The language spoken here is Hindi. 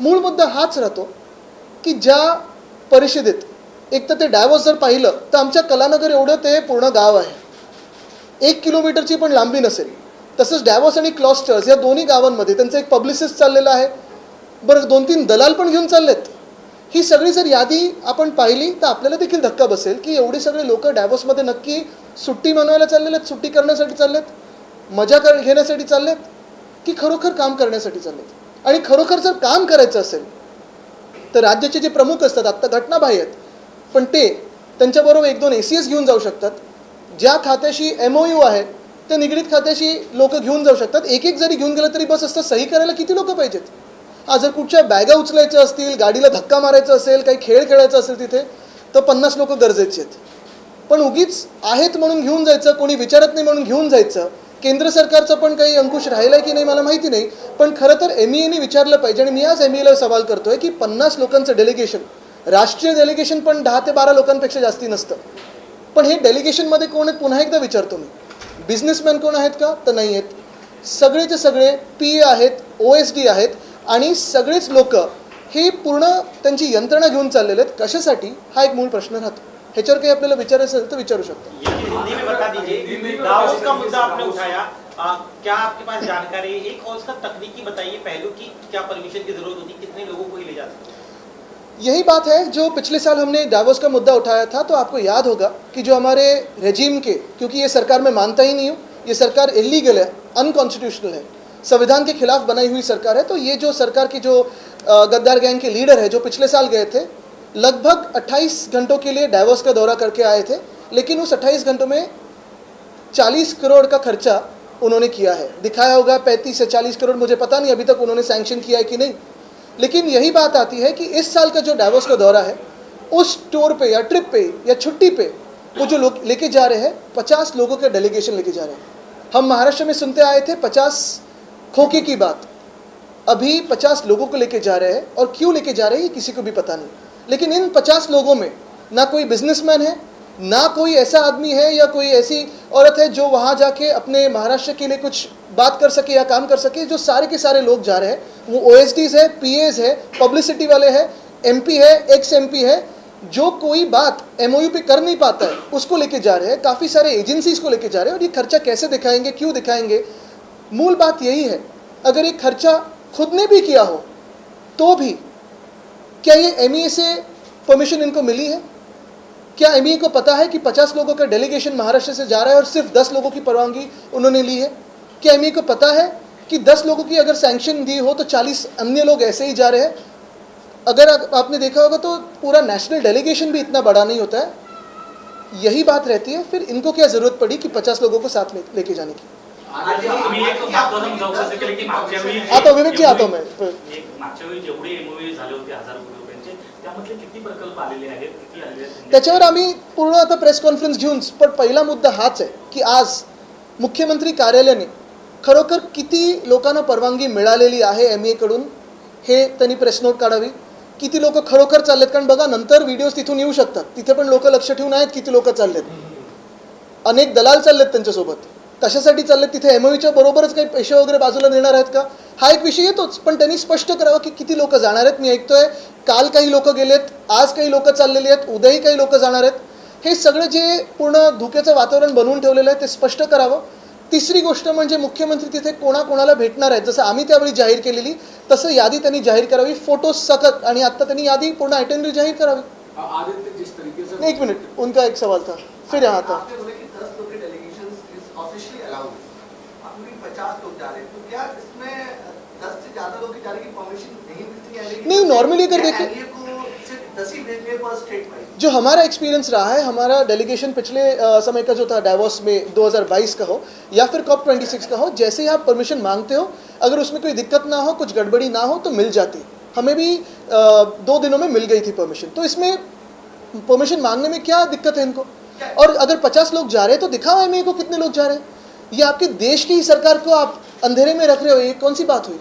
मूळ मुद्दा हाच राहतो की ज्या परिषदेत एक तर ते डायव्हर्स जर पाहिलं तर आमच्या कलानगर एवढं ते पूर्ण गाव आहे, 1 किलोमीटरची पण लांबी नसेल. तसंच डॅवॉस आणि क्लॉस्टर्स या दोन्ही गावांमध्ये त्यांचं एक पब्लिसिस्ट चाललेलं आहे. बरं 2-3 दलाल पण घेऊन चाललेत. ही सगळी जर यादी आपण पाहिली तर आपल्याला देखील धक्का बसेल की एवढे सगळे लोक डॅवॉसमध्ये नक्की सुट्टी मनवायला चाललेले आहेत, सुट्टी करण्यासाठी चाललेत, मजा घेण्यासाठी चाललेत की खरोखर काम करण्यासाठी चाललेत. आणि खरोखर जर काम करायचं असेल तर राज्याचे जे प्रमुख असतात आत्ता घटनाबाह्य आहेत, पण ते त्यांच्याबरोबर 1-2 ACS घेऊन जाऊ शकतात. ज्या खात्याशी MOU आहे त्या निगडीत खात्याशी लोक घेऊन जाऊ शकतात. एक जरी घेऊन गेलं तरी बस असतं. सही करायला किती लोक पाहिजेत? जर कुठच्या बॅगा उचलायच्या असतील, गाडीला धक्का मारायचा असेल, काही खेळ खेळायचा असेल तिथे, तर 50 लोक गरजेचे आहेत. पण उगीच आहेत म्हणून घेऊन जायचं, कोणी विचारत नाही म्हणून घेऊन जायचं. केंद्र सरकारचं पण काही अंकुश राहिला आहे की नाही मला माहिती नाही, पण खरं तर MEAने विचारलं पाहिजे. आणि मी आज MEAला सवाल करतोय की 50 लोकांचं डेलिगेशन, राष्ट्रीय डेलिगेशन पण 10 ते 12 लोकांपेक्षा जास्ती नसतं. पण हे डेलिगेशनमध्ये कोण आहेत पुन्हा एकदा विचारतो मी. बिझनेसमॅन कोण आहेत का? तर नाही आहेत. सगळेचे सगळे PA आहेत, OSD आहेत आणि सगळेच लोक हे पूर्ण त्यांची यंत्रणा घेऊन चाललेले आहेत. कशासाठी? हा एक मूळ प्रश्न राहतो. ह्याच्यावर काही आपल्याला विचारायचं असेल तर विचारू शकतो. हिंदी में बता दीजिए, दावोस का मुद्दा आपने उठाया, क्या आपके पास जानकारी है? एक और उसका तकनीकी बताइए पहलू की क्या परमिशन की जरूरत होती, कितने लोगों को ही ले जा सकते? यही बात है जो पिछले साल हमने डावोस का मुद्दा उठाया था. तो आपको याद होगा कि जो हमारे रेजिम के, क्योंकि ये सरकार मैं मानता ही नहीं हूँ, ये सरकार इलीगल है, अनकॉन्स्टिट्यूशनल है, संविधान के खिलाफ बनाई हुई सरकार है. तो ये जो सरकार की जो गद्दार गैंग के लीडर है जो पिछले साल गए थे, लगभग 28 घंटों के लिए डावोस का दौरा करके आए थे. लेकिन उस 28 घंटों में 40 करोड़ का खर्चा उन्होंने किया है. दिखाया होगा 35 से 40 करोड़, मुझे पता नहीं अभी तक उन्होंने सैंक्शन किया है कि नहीं. लेकिन यही बात आती है कि इस साल का जो डावोस का दौरा है, उस टूर पे या ट्रिप पे या छुट्टी पे वो जो लोग लेके जा रहे हैं, 50 लोगों के डेलीगेशन लेके जा रहे हैं. हम महाराष्ट्र में सुनते आए थे 50 खोखे की बात, अभी 50 लोगों को लेके जा रहे हैं. और क्यों लेके जा रहे हैं किसी को भी पता नहीं. लेकिन इन 50 लोगों में ना कोई बिजनेसमैन है, ना कोई ऐसा आदमी है या कोई ऐसी औरत है जो वहाँ जाके अपने महाराष्ट्र के लिए कुछ बात कर सके या काम कर सके. जो सारे के सारे लोग जा रहे हैं वो OSDs है, PAs है, पब्लिसिटी वाले हैं, MP है, ex-MP है. जो कोई बात MOU पे कर नहीं पाता है उसको लेके जा रहे हैं. काफ़ी सारे एजेंसीज को लेके जा रहे हैं. और ये खर्चा कैसे दिखाएंगे, क्यों दिखाएंगे? मूल बात यही है, अगर ये खर्चा खुद ने भी किया हो तो भी क्या ये MEA से परमिशन इनको मिली है? क्या MEA को पता है कि 50 लोगों का डेलीगेशन महाराष्ट्र से जा रहा है और सिर्फ 10 लोगों की परवानगी उन्होंने ली है? क्या MEA को पता है कि 10 लोगों की अगर सैंक्शन दी हो तो 40 अन्य लोग ऐसे ही जा रहे हैं? अगर आपने देखा होगा तो पूरा नेशनल डेलीगेशन भी इतना बड़ा नहीं होता है. यही बात रहती है. फिर इनको क्या ज़रूरत पड़ी कि 50 लोगों को साथ में लेके जाने की? आता विवेक जी, आता मैं त्याच्यावर आम्ही पूर्ण आता प्रेस कॉन्फरन्स घेऊन. पण पहिला मुद्दा हाच आहे की आज मुख्यमंत्री कार्यालयाने खरोखर किती लोकांना परवानगी मिळालेली आहे MEA कडून हे त्यांनी प्रेस नोट काढावी. किती लोक खरोखर चाललेत, कारण बघा नंतर व्हिडिओज तिथून येऊ शकतात. तिथे पण लोक लक्ष ठेवून आहेत किती लोक चाललेत. अनेक दलाल चाललेत त्यांच्यासोबत. कशासाठी चाललेत? तिथे MOUच्या बरोबरच काही पैसे वगैरे बाजूला देणार आहेत का? हा एक विषय येतोच. पण त्यांनी स्पष्ट करावं की किती लोक जाणार आहेत. मी ऐकतोय काल काही लोक गेलेत, आज काही लोक चाललेली आहेत, उद्याही काही लोक जाणार आहेत. हे सगळं जे पूर्ण धोक्याचं वातावरण बनवून ठेवलेलं आहे ते स्पष्ट करावं. तिसरी गोष्ट म्हणजे मुख्यमंत्री तिथे कोणाकोणाला भेटणार आहेत, जसं आम्ही त्यावेळी जाहीर केलेली तसं यादी त्यांनी जाहीर करावी, फोटो सकट. आणि आता त्यांनी यादी पूर्ण आयटेनरी जाहीर करावी. एक मिनट, उनका एक सवाल था, फिर यहाँ था. नहीं, नॉर्मली अगर देखें जो हमारा एक्सपीरियंस रहा है, हमारा डेलीगेशन पिछले समय का जो था डावोस में 2022 का हो या फिर COP26 का हो, जैसे ही आप परमिशन मांगते हो अगर उसमें कोई दिक्कत ना हो, कुछ गड़बड़ी ना हो तो मिल जाती. हमें भी 2 दिनों में मिल गई थी परमिशन. तो इसमें परमिशन मांगने में क्या दिक्कत है इनको? और अगर 50 लोग जा रहे हैं तो दिखाओ MEA को कितने लोग जा रहे हैं. ये आपके देश की ही सरकार को आप अंधेरे में रख रहे हो, ये कौन सी बात हुई?